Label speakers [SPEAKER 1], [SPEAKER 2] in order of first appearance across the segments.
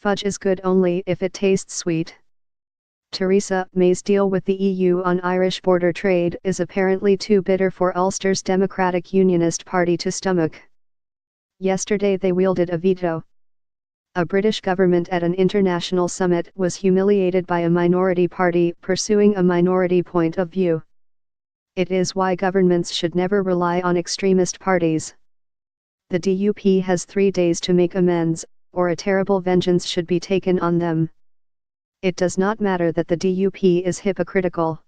[SPEAKER 1] Fudge is good only if it tastes sweet. Theresa May's deal with the EU on Irish border trade is apparently too bitter for Ulster's Democratic Unionist Party to stomach. Yesterday they wielded a veto. A British government at an international summit was humiliated by a minority party pursuing a minority point of view. It is why governments should never rely on extremist parties. The DUP has 3 days to make amends, or a terrible vengeance should be taken on them. It does not matter that the DUP is hypocritical.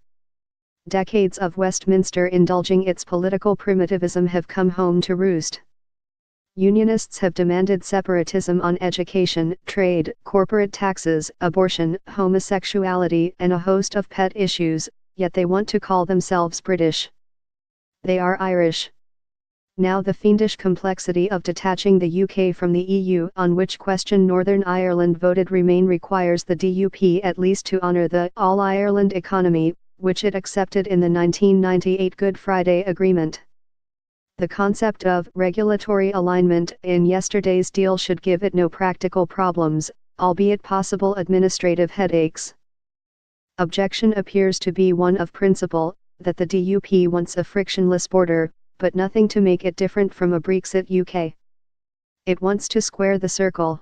[SPEAKER 1] Decades of Westminster indulging its political primitivism have come home to roost. Unionists have demanded separatism on education, trade, corporate taxes, abortion, homosexuality, and a host of pet issues, yet they want to call themselves British. They are Irish. Now the fiendish complexity of detaching the UK from the EU, on which question Northern Ireland voted Remain, requires the DUP at least to honour the All-Ireland economy, which it accepted in the 1998 Good Friday Agreement. The concept of regulatory alignment in yesterday's deal should give it no practical problems, albeit possible administrative headaches. Objection appears to be one of principle, that the DUP wants a frictionless border, but nothing to make it different from a Brexit UK. It wants to square the circle.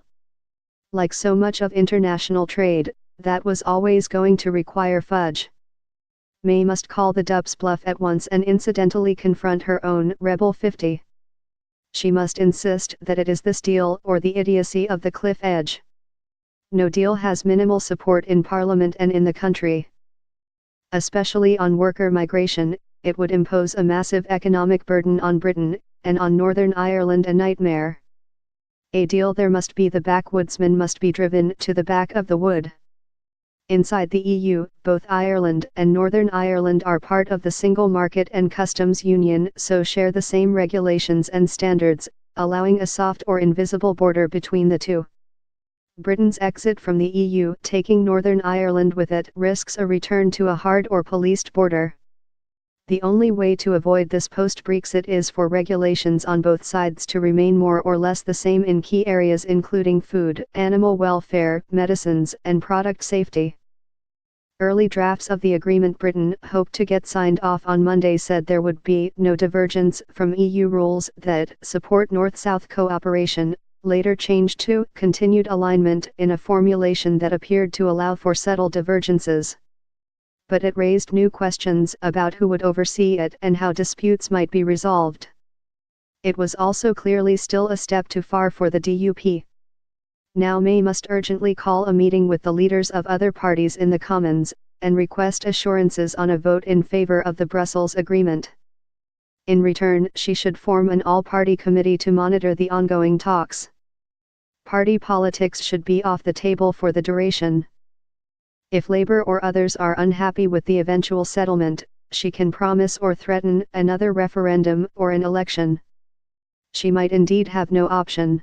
[SPEAKER 1] Like so much of international trade, that was always going to require fudge. May must call the DUP's bluff at once and incidentally confront her own Rebel 50. She must insist that it is this deal or the idiocy of the cliff edge. No deal has minimal support in Parliament and in the country. Especially on worker migration, it would impose a massive economic burden on Britain, and on Northern Ireland a nightmare. A deal there must be. The backwoodsman must be driven to the back of the wood. Inside the EU, both Ireland and Northern Ireland are part of the single market and customs union, so share the same regulations and standards, allowing a soft or invisible border between the two. Britain's exit from the EU, taking Northern Ireland with it, risks a return to a hard or policed border. The only way to avoid this post-Brexit is for regulations on both sides to remain more or less the same in key areas including food, animal welfare, medicines, and product safety. Early drafts of the agreement Britain hoped to get signed off on Monday said there would be no divergence from EU rules that support North-South cooperation, later changed to continued alignment in a formulation that appeared to allow for subtle divergences. But it raised new questions about who would oversee it and how disputes might be resolved. It was also clearly still a step too far for the DUP. Now May must urgently call a meeting with the leaders of other parties in the Commons, and request assurances on a vote in favour of the Brussels Agreement. In return, she should form an all-party committee to monitor the ongoing talks. Party politics should be off the table for the duration. If Labour or others are unhappy with the eventual settlement, she can promise or threaten another referendum or an election. She might indeed have no option.